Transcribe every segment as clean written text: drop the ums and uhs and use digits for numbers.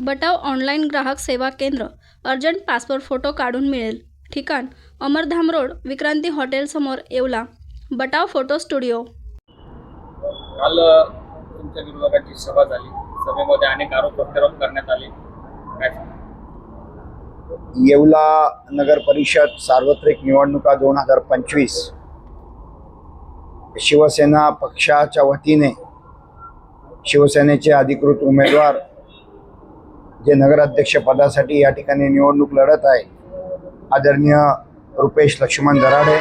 बटाव online ग्राहक सेवा केंद्र. अर्जंट पासपोर्ट फोटो काढून मिळेल. ठिकाण अमरधाम रोड, विक्रांती हॉटेल समोर, येवला. बटाव photo studio. काल तुमच्या विरोधकांची सभा झाली. सभेमध्ये अनेक आरोप प्रत्यारोप करण्यात आले. काय सांगा? येवला नगर परिषद सार्वत्रिक निवडणुका 2025 शिवसेना पक्षाच्या वतीने शिवसेनेचे अधिकृत उमेदवार जे नगराध्यक्ष पदासाठी या ठिकाणी निवडणूक लढत आहे, आदरणीय रुपेश लक्ष्मण दराडे,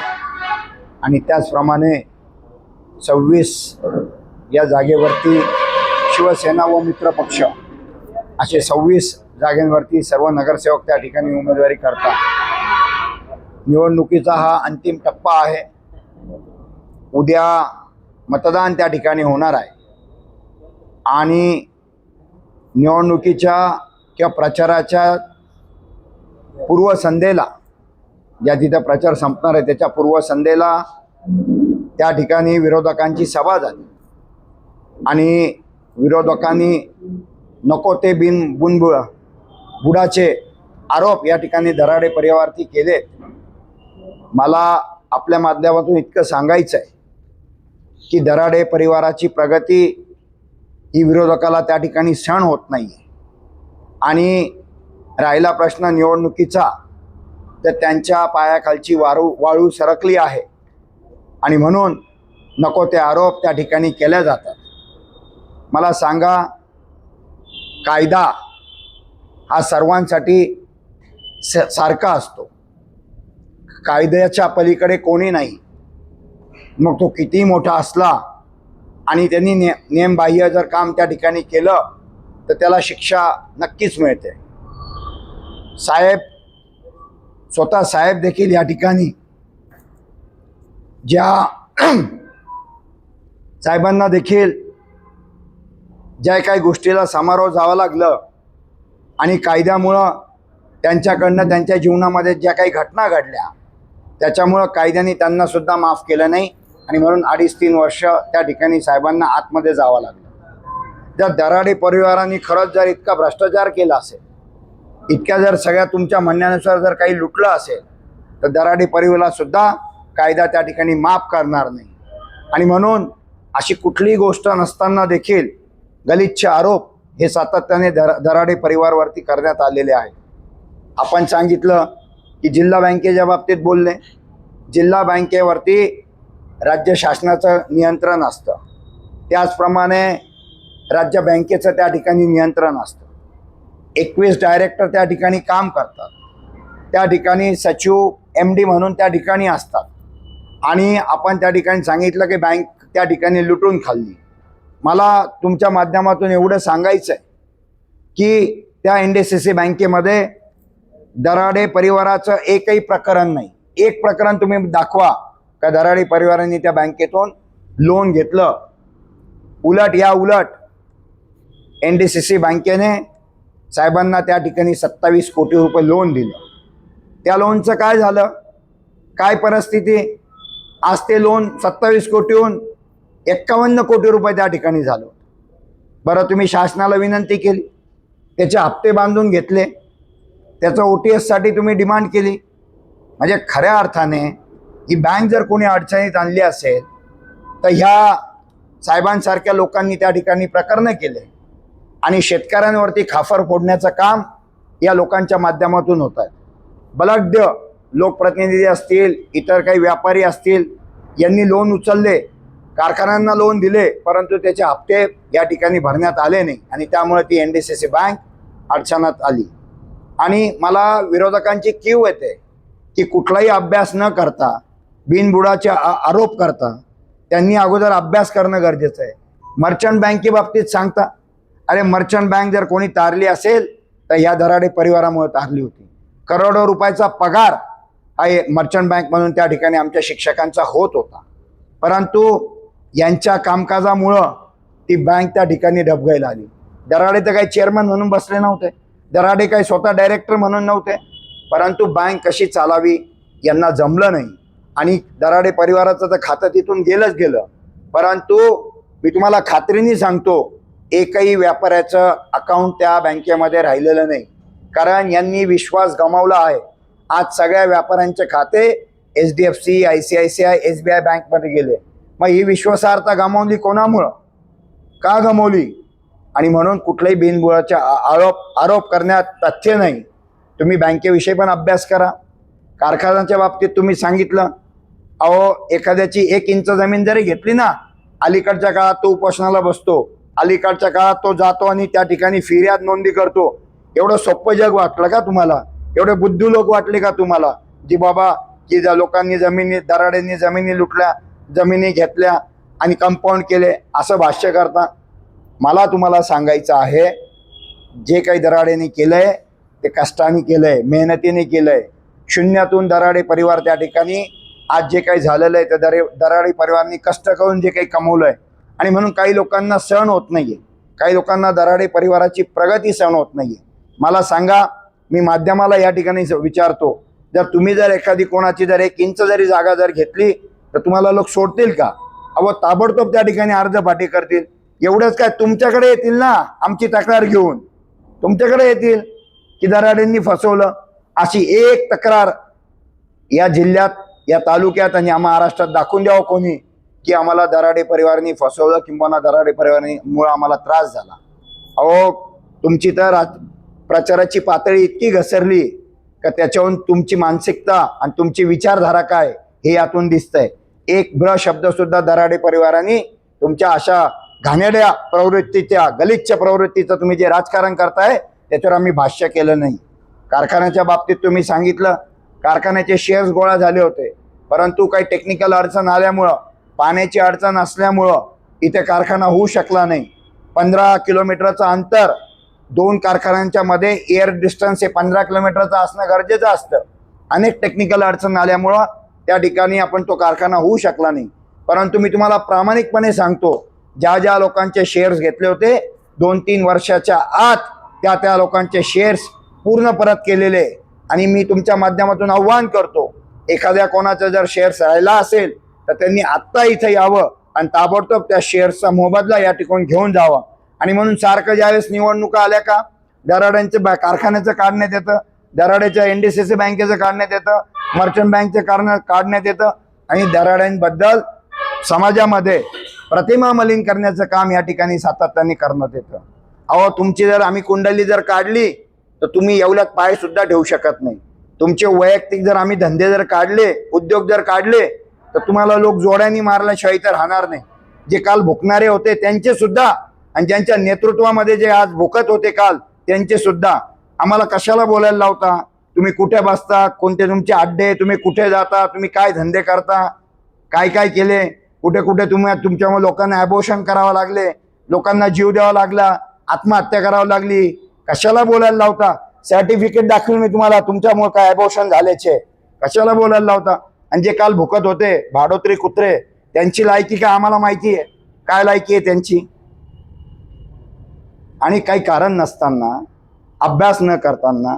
आणि त्याचप्रमाणे 26 या जागेवरती शिवसेना व मित्रपक्ष असे 26 जागांवरती सर्व नगरसेवक त्या ठिकाणी उमेदवारी करतात. निवडणुकीचा हा अंतिम टप्पा आहे. उद्या मतदान त्या ठिकाणी होणार आहे आणि निवडणुकीच्या किंवा प्रचाराच्या पूर्वसंध्येला, ज्या तिथं प्रचार संपणार आहे त्याच्या पूर्वसंध्येला त्या ठिकाणी विरोधकांची सभा झाली आणि विरोधकांनी नको ते बुडाचे आरोप या ठिकाणी दराडे परिवारावरती केले. मला आपल्या माध्यमातून इतकं सांगायचं आहे की दराडे परिवाराची प्रगती ही विरोधकाला त्या ठिकाणी सहन होत नाही. आणि राहिला प्रश्न निवडणुकीचा, तर त्यांच्या पायाखालची वाळू सरकली आहे आणि म्हणून नको ते आरोप त्या ठिकाणी केले जातात. मला सांगा, कायदा हा सर्वांसाठी सारखा असतो. कायद्याच्या पलीकडे कोणी नाही. मग तो किती मोठा असला आणि त्यांनी नेमबाह्य जर काम त्या ठिकाणी केलं तर त्याला शिक्षा नक्कीच मिळते. स्वतः साहेब देखील या ठिकाणी ज्या साहेबांना देखील ज्या काही गोष्टीला सामोरं जावं लागलं आणि कायद्यामुळं त्यांच्याकडनं त्यांच्या जीवनामध्ये ज्या काही घटना घडल्या त्याच्यामुळं कायद्याने त्यांना सुद्धा माफ केलं नाही आणि म्हणून 2.5-3 वर्ष त्या ठिकाणी साहेबांना आतमध्ये जावं लागलं. जर दराडे परिवाराने खरंच जर इतका भ्रष्टाचार केला असेल, इतक्या जर सगळ्या तुमच्या म्हणण्यानुसार जर काही लुटलं असेल, तर दराडे परिवाराला सुद्धा कायदा त्या ठिकाणी माफ करणार नाही. आणि म्हणून अशी कुठलीही गोष्ट नसताना देखील गलिच्छ आरोप हे सातत्याने दराडे परिवारावरती करण्यात आलेले आहे. आपण सांगितलं की जिल्हा बँकेच्या बाबतीत बोलले. जिल्हा बँकेवरती राज्य शासनाचं नियंत्रण असतं, त्याचप्रमाणे राज्य बँकेचं त्या ठिकाणी नियंत्रण असतं. 21 डायरेक्टर त्या ठिकाणी काम करतात. त्या ठिकाणी सचिव MD म्हणून त्या ठिकाणी असतात. आणि आपण त्या ठिकाणी सांगितलं की बँक त्या ठिकाणी लुटून खाल्ली. मला तुमच्या माध्यमातून एवढं सांगायचं आहे की त्या NDCC बँकेमध्ये दराडे परिवाराचं एकही प्रकरण नाही. एक प्रकरण तुम्ही दाखवा का दराडे परिवारांनी त्या बँकेतून लोन घेतलं. उलट NDCC बँकेने साहेबांना त्या ठिकाणी 27 कोटी रुपये लोन दिलं. त्या लोनचं काय झालं, काय परिस्थिती? आज ते लोन 27 कोटीहून 51 कोटी रुपये त्या ठिकाणी झालं. बरं, तुम्ही शासनाला विनंती केली, त्याचे हप्ते बांधून घेतले, त्याचं OTS साठी तुम्ही डिमांड केली. म्हणजे खऱ्या अर्थाने ही बँक जर कोणी अडचणीत आणली असेल तर ह्या साहेबांसारख्या लोकांनी त्या ठिकाणी प्रकरणं केले आणि शेतकऱ्यांवरती खाफर फोडण्याचं काम या लोकांच्या माध्यमातून होत आहे. बलाढ्य लोकप्रतिनिधी असतील, इतर काही व्यापारी असतील, यांनी लोन उचलले, कारखान्यांना लोन दिले, परंतु त्याचे हप्ते या ठिकाणी भरण्यात आले नाही आणि त्यामुळे ती NDCC बँक अडचणीत आली. आणि मला विरोधकांची कीव येते की कुठलाही अभ्यास न करता बिनबुडाचे आरोप करता त्यांनी अगोदर अभ्यास करणं गरजेचं आहे. मर्चंट बँकेबाबतीत सांगता, अरे मर्चंट बँक जर कोणी तारली असेल तर ह्या दराडे परिवारामुळे तारली होती. करोडो रुपयाचा पगार हा मर्चंट बँक म्हणून त्या ठिकाणी आमच्या शिक्षकांचा होत होता, परंतु यांच्या कामकाजामुळं ती बँक त्या ठिकाणी डबघाईला आली. दराडे तर काही चेअरमन म्हणून बसले नव्हते, दराडे काही स्वतः डायरेक्टर म्हणून नव्हते, परंतु बँक कशी चालावी यांना जमलं नाही. आणि दराडे परिवाराचं तर खातं तिथून गेलं. परंतु मी तुम्हाला खात्रीने सांगतो, एकही व्यापाऱ्याचं अकाउंट त्या बँकेमध्ये राहिलेलं नाही, कारण यांनी विश्वास गमावला आहे. आज सगळ्या व्यापाऱ्यांचे खाते HDFC, ICICI, SBI बँकमध्ये गेले. मग ही विश्वासार्हता गमावली कोणामुळं, का गमावली? आणि म्हणून कुठल्याही बिनबुडाचे आरोप करण्यात तथ्य नाही. तुम्ही बँकेविषयी पण अभ्यास करा. कारखान्याच्या बाबतीत तुम्ही सांगितलं, अहो एखाद्याची 1 इंच जमीन जरी घेतली ना, अलीकडच्या काळात तो उपोषणाला बसतो, अलीकडच्या काळात तो जातो आणि त्या ठिकाणी फिर्याद नोंदी करतो. एवढं सोपं जग वाटलं का तुम्हाला? एवढे बुद्धू लोक वाटले का तुम्हाला, जी बाबा की ज्या लोकांनी जमिनी, दराड्यांनी जमिनी लुटल्या, जमिनी घेतल्या आणि कंपाऊंड केले, असं भाष्य करता? मला तुम्हाला सांगायचं आहे, जे काही दराडेने केलंय ते कष्टाने केलंय, मेहनतीने केलंय. शून्यातून दराडे परिवार त्या ठिकाणी आज जे काही झालेलं आहे ते दराडे परिवारांनी कष्ट करून जे काही कमवलं आहे. आणि म्हणून काही लोकांना सहन होत नाहीये, काही लोकांना दराडे परिवाराची प्रगती सहन होत नाहीये. मला सांगा, मी माध्यमाला या ठिकाणी विचारतो, जर तुम्ही जर एखादी कोणाची जर 1 इंच जरी जागा जर घेतली तर तुम्हाला लोक सोडतील का? अहो ताबडतोब त्या ठिकाणी अर्ज पाठी करतील. एवढंच काय, तुमच्याकडे येतील ना आमची तक्रार घेऊन, तुमच्याकडे येतील की दराडेंनी फसवलं. अशी एक तक्रार या जिल्ह्यात, या तालुक्यात आणि या महाराष्ट्रात दाखवून द्यावं कोणी, की आम्हाला दराडे परिवारांनी फसवलं किंवा दराडे परिवारांमुळे आम्हाला त्रास झाला. अहो तुमची तर प्रचाराची पातळी इतकी घसरली का त्याच्याहून तुमची मानसिकता आणि तुमची विचारधारा काय हे यातून दिसतंय. एक ब्र शब्द सुद्धा दराडे परिवारांनी तुमच्या अशा घाणेरड्या प्रवृत्तीच्या, गलिच्छ प्रवृत्तीचं तुम्ही जे राजकारण करताय त्याच्यावर आम्ही भाष्य केलं नाही. कारखान्याच्या बाबतीत तुम्ही सांगितलं, कारखान्याचे शेअर्स गोळा झाले होते, परंतु काही टेक्निकल अडचण आल्यामुळं, पाण्याची अडचण असल्यामुळं इथे कारखाना होऊ शकला नाही. 15 किलोमीटरचं अंतर, 2 कारखान्यांच्या मध्ये एअर डिस्टन्स हे 15 किलोमीटरचं असणं गरजेचं असतं. अनेक टेक्निकल अडचण आल्यामुळं त्या ठिकाणी आपण तो कारखाना होऊ शकला नाही. परंतु मी तुम्हाला प्रामाणिकपणे सांगतो, ज्या ज्या लोकांचे शेअर्स घेतले होते 2-3 वर्षाच्या आत त्या लोकांचे शेअर्स पूर्ण परत केलेले. आणि मी तुमच्या माध्यमातून आव्हान करतो, एखाद्या कोणाचा जर शेअर्स राहिला असेल तर त्यांनी आत्ता इथे यावं आणि ताबडतोब त्या शेअर्सचा मोबदला या ठिकाणी घेऊन जावा. आणि म्हणून सारखं ज्यावेळेस निवडणुका आल्या का दराड्यांचं कारखान्याचं काढण्यात येतं, दराड्याच्या NDCC बँकेचं काढण्यात येतं, मर्चंट बँकचं काढण्यात येतं आणि दराड्यांबद्दल समाजामध्ये प्रतिमा मलिन करण्याचं काम या ठिकाणी सातत्याने करण्यात येतं. अहो तुमची जर आम्ही कुंडली जर काढली तर तुम्ही एवढ्यात पाय सुद्धा ठेवू शकत नाही. तुमचे वैयक्तिक जर आम्ही धंदे जर काढले, उद्योग जर काढले तर तुम्हाला लोक जोड्यांनी मारल्याशिवाय तर राहणार नाही. जे काल भुकणारे होते त्यांचे सुद्धा आणि ज्यांच्या नेतृत्वामध्ये जे आज भुकत होते काल त्यांचे सुद्धा, आम्हाला कशाला बोलायला लावता? तुम्ही कुठे बसता, कोणते तुमचे अड्डे, तुम्ही कुठे जाता, तुम्ही काय धंदे करता, काय काय केले, कुठे कुठे तुमच्यामुळे लोकांना ॲबॉर्शन करावं लागले, लोकांना जीव द्यावा लागला, आत्महत्या करावी लागली. कशाला बोलायला लावता? सर्टिफिकेट दाखवून मी तुम्हाला तुमच्यामुळे काय ॲबॉर्शन झाल्याचे, कशाला बोलायला लावता? आणि जे काल भुकत होते भाडोत्री कुत्रे, त्यांची लायकी काय आम्हाला माहिती आहे, काय लायकी आहे त्यांची. आणि काही कारण नसताना, अभ्यास न करताना,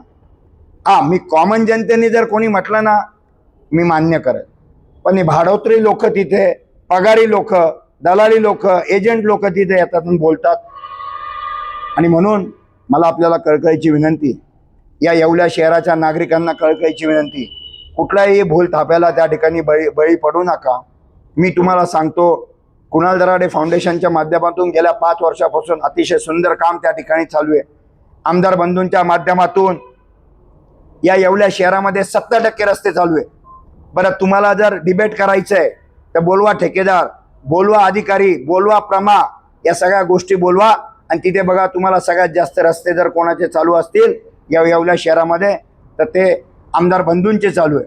मी कॉमन जनतेने जर कोणी म्हटलं ना मी मान्य करेल, पण हे भाडोत्री लोक तिथे, पगारी लोक, दलाली लोक, एजंट लोक तिथे येतात आणि बोलतात. आणि म्हणून मला आपल्याला कळकळीची विनंती, या येवल्या शहराच्या नागरिकांना कळकळीची विनंती, कुठल्याही भूल थाप्याला त्या ठिकाणी बळी पडू नका. मी तुम्हाला सांगतो, कुणाल दराडे फाउंडेशनच्या माध्यमातून गेल्या 5 वर्षापासून अतिशय सुंदर काम त्या ठिकाणी चालू आहे. आमदार बंधूंच्या माध्यमातून या येवल्या शहरामध्ये 70% रस्ते चालू आहे. बरं, तुम्हाला जर डिबेट करायचं आहे तर बोलवा ठेकेदार, बोलवा अधिकारी, बोलवा प्रमा, या सगळ्या गोष्टी बोलवा आणि तिथे बघा तुम्हाला सगळ्यात जास्त रस्ते जर कोणाचे चालू असतील या येवल्या शहरामध्ये तर ते आमदार बंधूंचे चालू आहे.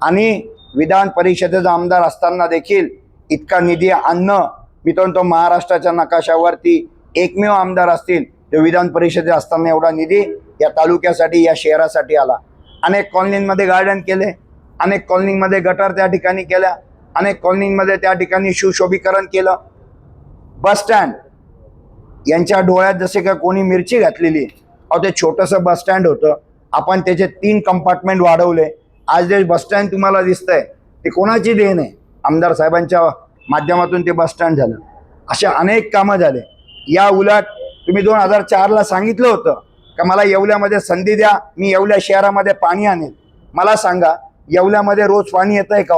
आणि विधान परिषदेचा आमदार असताना देखील इतका निधी आणणं, मी तो महाराष्ट्राच्या नकाशावरती एकमेव आमदार असतील ते विधान परिषदेत असताना एवढा निधी या तालुक्यासाठी, या शहरासाठी आला. अनेक कॉलनींमध्ये गार्डन केले, अनेक कॉलनीमध्ये गटर त्या ठिकाणी केल्या, अनेक कॉलनीमध्ये त्या ठिकाणी सुशोभीकरण केलं. बस स्टँड, यांच्या डोळ्यात जसे का कोणी मिरची घातलेली. अहो ते छोटंसं बस स्टँड होतं, आपण त्याचे 3 कंपार्टमेंट वाढवले. आज जे बस स्टँड तुम्हाला दिसतंय ते कोणाची देण आहे? आमदार साहेबांच्या माध्यमातून ते बस स्टँड झालं. अशा अनेक कामं झाले. या उलट तुम्ही 2004ला सांगितलं होतं का मला येवल्यामध्ये संधी द्या, मी येवल्या शहरामध्ये पाणी आणेल. मला सांगा, येवल्यामध्ये रोज पाणी येतंय का?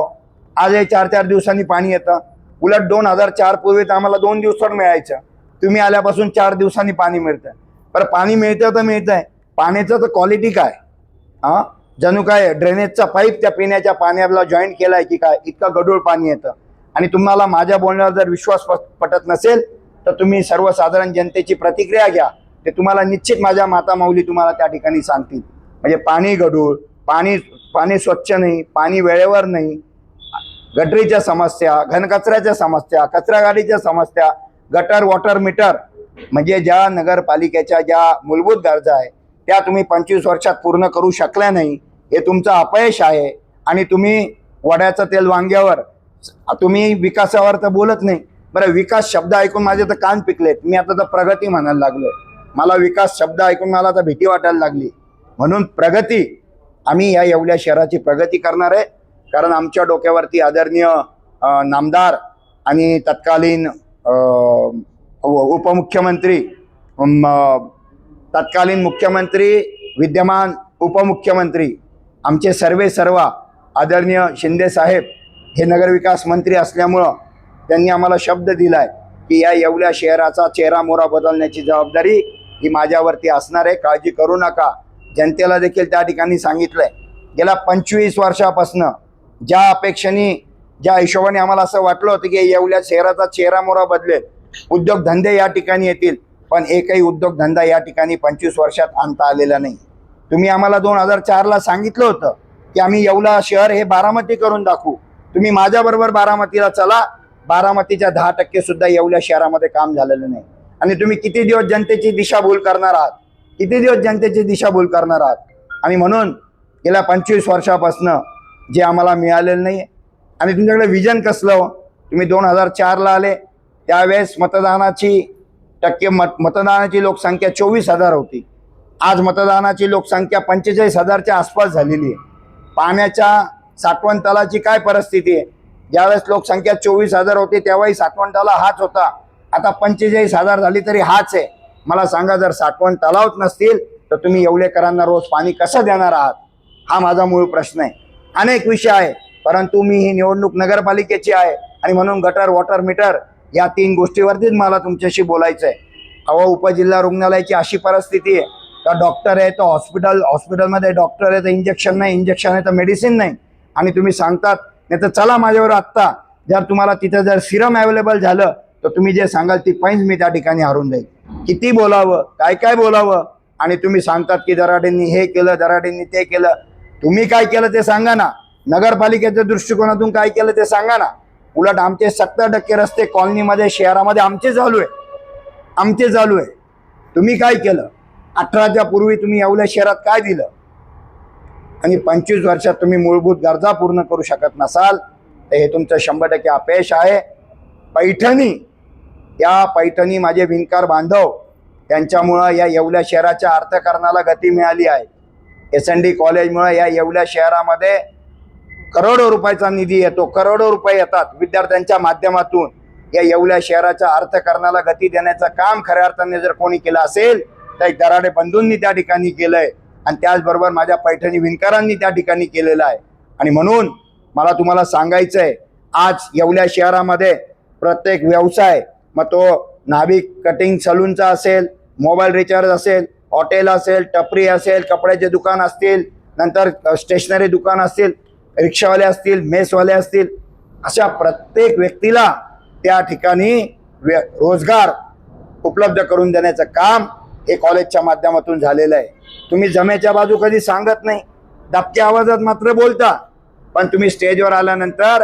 आजही 4-4 दिवसांनी पाणी येतं. उलट 2004 पूर्वी तर आम्हाला 2 दिवसावर मिळायचं. तुम्ही आल्यापासून 4 दिवसांनी पाणी मिळतंय. बरं, पाणी मिळतं तर मिळतंय, पाण्याचं तर क्वालिटी काय? जणू काय ड्रेनेजचा पाईप त्या पिण्याच्या पाण्याला जॉईंट केलाय की काय? इतकं गढूळ पाणी येतं. आणि तुम्हाला माझ्या बोलण्यावर जर विश्वास पटत नसेल तर तुम्ही सर्वसाधारण जनतेची प्रतिक्रिया घ्या. ते तुम्हाला निश्चित माझ्या माता माऊली तुम्हाला त्या ठिकाणी सांगतील. म्हणजे पाणी गढूळ, पाणी स्वच्छ नाही, पाणी वेळेवर नाही, गटरीच्या समस्या, घनकचऱ्याच्या समस्या, कचरा गाडीच्या समस्या, गटर वॉटर मीटर, म्हणजे ज्या नगरपालिकेच्या ज्या मूलभूत गरजा आहे त्या तुम्ही 25 वर्षात पूर्ण करू शकल्या नाही. हे तुमचं अपयश आहे. आणि तुम्ही वड्याचं तेल वांग्यावर, तुम्ही विकासावर तर बोलत नाही. बरं, विकास शब्द ऐकून माझे तर कान पिकलेत. मी आता तर प्रगती म्हणायला लागलोय. मला विकास शब्द ऐकून मला आता भीती वाटायला लागली. म्हणून प्रगती, आम्ही या येवल्या शहराची प्रगती करणार आहे. कारण आमच्या डोक्यावरती आदरणीय नामदार आणि तत्कालीन उपमुख्यमंत्री, तत्कालीन मुख्यमंत्री, विद्यमान उपमुख्यमंत्री, आमचे सर्व आदरणीय शिंदे साहेब हे नगरविकास मंत्री असल्यामुळं त्यांनी आम्हाला शब्द दिलाय की या येवल्या शहराचा चेहरामोहरा बदलण्याची जबाबदारी ही माझ्यावरती असणार आहे. काळजी करू नका. जनतेला देखील त्या ठिकाणी सांगितलंय. गेल्या 25 वर्षापासून ज्या अपेक्षेने, ज्या हिशोबाने आम्हाला असं वाटलं होतं की येवल्या शहराचा चेहरामोहरा बदलेल, उद्योगधंदे या ठिकाणी येतील, पण एकही उद्योगधंदा या ठिकाणी 25 वर्षात आणता आलेला नाही. तुम्ही आम्हाला 2004ला सांगितलं होतं की आम्ही येवला शहर हे बारामती करून दाखवू. तुम्ही माझ्याबरोबर बारामतीला चला. बारामतीच्या 10% सुद्धा येवल्या शहरामध्ये काम झालेलं नाही. आणि तुम्ही किती दिवस जनतेची दिशाभूल करणार आहात? किती दिवस जनतेची दिशाभूल करणार आहात? आणि म्हणून गेल्या 25 वर्षापासून जे आम्हाला मिळालेलं नाही. आणि तुमच्याकडे विजन कसलं हो? तुम्ही 2004ला आले त्यावेळेस मतदानाची लोकसंख्या 24,000 होती. आज मतदानाची लोकसंख्या 45,000च्या आसपास झालेली आहे. पाण्याच्या साठवण तलाची काय परिस्थिती आहे? ज्यावेळेस लोकसंख्या 24,000 होती त्यावेळी साठवण तलाव हाच होता. आता 45,000 झाली तरी हाच आहे. मला सांगा, जर साठवण तलावच नसतील तर तुम्ही येवलेकरांना रोज पाणी कसं देणार आहात? हा माझा मूळ प्रश्न आहे. अनेक विषय आहे, परंतु मी ही निवडणूक नगरपालिकेची आहे आणि म्हणून गटर वॉटर मीटर या 3 गोष्टीवरतीच मला तुमच्याशी बोलायचं आहे. उपजिल्हा रुग्णालयाची अशी परिस्थिती आहे का डॉक्टर आहे तर हॉस्पिटलमध्ये डॉक्टर आहे तर इंजेक्शन नाही, इंजेक्शन आहे तर मेडिसिन नाही. आणि तुम्ही सांगतात नाही तर चला माझ्यावर आत्ता, जर तुम्हाला तिथं जर सिरम अवेलेबल झालं तर तुम्ही जे सांगाल ती पैंज मी त्या ठिकाणी हारून जाईल. किती बोलावं, काय बोलावं? आणि तुम्ही सांगतात की दराडेंनी हे केलं, दराडेंनी ते केलं. तुम्ही काय केलं ते सांगा ना. नगरपालिकेच्या दृष्टिकोनातून काय केलं ते सांगा ना. उलट आमचे 70% रस्ते कॉलनीमध्ये, शहरामध्ये आमचे चालू आहे. तुम्ही काय केलं? 18च्या पूर्वी तुम्ही येवल्या शहरात काय दिलं? आणि 25 वर्षात तुम्ही मूलभूत गरजा पूर्ण करू शकत नसाल तर हे तुमचं 100% अपयश आहे. पैठणी माझे विणकर बांधव, त्यांच्यामुळं या येवल्या शहराच्या अर्थकारणाला गती मिळाली आहे. SND कॉलेजमुळं या येवल्या शहरामध्ये करोडो रुपयाचा निधी येतो, करोडो रुपये येतात विद्यार्थ्यांच्या माध्यमातून. या येवल्या शहराच्या अर्थकारणाला गती देण्याचं काम खऱ्या अर्थाने जर कोणी केलं असेल तर दराडे बंधूंनी त्या ठिकाणी केलंय आणि त्याचबरोबर माझ्या पैठणी विणकरांनी त्या ठिकाणी केलेलं आहे. आणि म्हणून मला तुम्हाला सांगायचं आहे, आज येवल्या शहरामध्ये प्रत्येक व्यवसाय, मग तो नाभिक कटिंग सलूनचा असेल, मोबाईल रिचार्ज असेल, हॉटेल असेल, टपरी असेल, कपड्याचे दुकान असतील, नंतर स्टेशनरी दुकान असतील, रिक्षावाले असतील, मेसवाले असतील, अशा प्रत्येक व्यक्तीला त्या ठिकाणी रोजगार उपलब्ध करून देण्याचं काम हे कॉलेजच्या माध्यमातून झालेलं आहे. तुम्ही जमेच्या बाजू कधी सांगत नाही, दबक्या आवाजात मात्र बोलता, पण तुम्ही स्टेजवर आल्यानंतर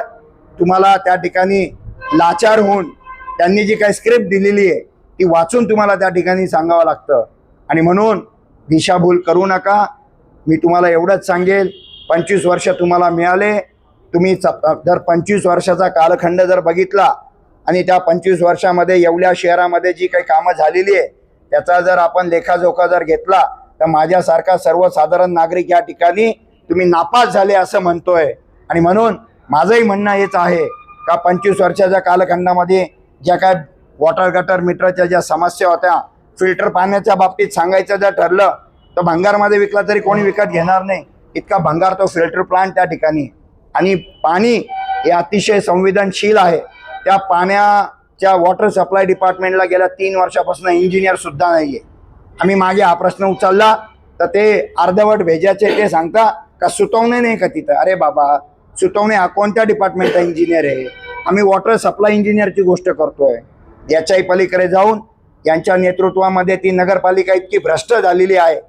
तुम्हाला त्या ठिकाणी लाचार होऊन त्यांनी जी काही स्क्रिप्ट दिलेली आहे ती वाचून तुम्हाला त्या ठिकाणी सांगावं लागतं. आणि म्हणून दिशाभूल करू नका. मी तुम्हाला एवढंच सांगेल, 25 वर्ष तुम्हाला मिळाले. तुम्ही जर 25 वर्षाचा कालखंड जर बघितला आणि त्या 25 वर्षामध्ये येवल्या शहरामध्ये जी काही कामं झालेली आहे त्याचा जर आपण लेखाजोखा जर घेतला तर माझ्यासारखा सर्वसाधारण नागरिक या ठिकाणी तुम्ही नापास झाले असं म्हणतोय. आणि म्हणून माझंही म्हणणं हेच आहे का 25 वर्षाच्या कालखंडामध्ये ज्या काय वॉटर गटर मीटरच्या ज्या समस्या होत्या, फिल्टर पाण्याच्या बाबतीत सांगायचं जर ठरलं तर भंगारमध्ये विकला तरी कोणी विकत घेणार नाही, इतका भंगार तो फिल्टर प्लांट त्या ठिकाणी. आणि पाणी हे अतिशय संवेदनशील आहे. त्या पाण्याच्या वॉटर सप्लाय डिपार्टमेंटला गेल्या 3 वर्षापासून इंजिनियर सुद्धा नाहीये. आम्ही मागे हा प्रश्न उचलला तर ते अर्धवट भेजायचे, ते सांगता का सुतवणे नाही का तिथं. अरे बाबा, सुतवणे हा कोणत्या डिपार्टमेंटचा इंजिनियर आहे? आम्ही वॉटर सप्लाय इंजिनियरची गोष्ट करतोय. याच्याही पलीकडे जाऊन यांच्या नेतृत्वामध्ये ती नगरपालिका इतकी भ्रष्ट झालेली आहे.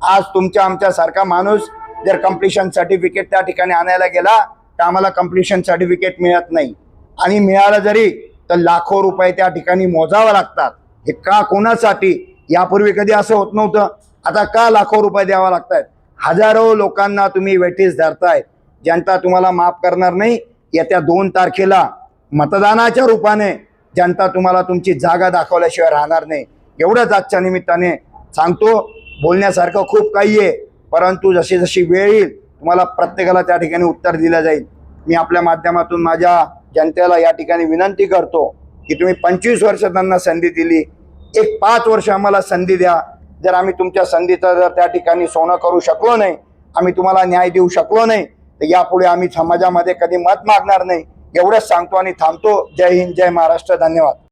आज तुमच्या आमच्यासारखा माणूस जर कंप्लिशन सर्टिफिकेट त्या ठिकाणी आणायला गेला तर आम्हाला कंप्लिशन सर्टिफिकेट मिळत नाही, आणि मिळालं जरी तर लाखो रुपये त्या ठिकाणी मोजावं लागतात. हे का, कोणासाठी? यापूर्वी कधी असं होत नव्हतं, आता का लाखो रुपये द्यावा लागतात? हजारो लोकांना तुम्ही वेठीस धरताय. जनता तुम्हाला माफ करणार नाही. येत्या 2 तारखेला मतदानाच्या रूपाने जनता तुम्हाला तुमची जागा दाखवल्याशिवाय राहणार नाही. एवढंच आजच्या निमित्ताने सांगतो. बोलण्यासारखं खूप काही आहे, परंतु जशी जशी वेळ येईल तुम्हाला प्रत्येकाला त्या ठिकाणी उत्तर दिलं जाईल. मी आपल्या माध्यमातून माझ्या जनतेला या ठिकाणी विनंती करतो की तुम्ही 25 वर्ष त्यांना संधी दिली, एक 5 वर्ष आम्हाला संधी द्या. जर आम्ही तुमच्या संधीचं जर त्या ठिकाणी सोनं करू शकलो नाही, आम्ही तुम्हाला न्याय देऊ शकलो नाही, तर यापुढे आम्ही समाजामध्ये कधी मत मागणार नाही. एवढंच सांगतो आणि थांबतो. जय हिंद, जय महाराष्ट्र. धन्यवाद.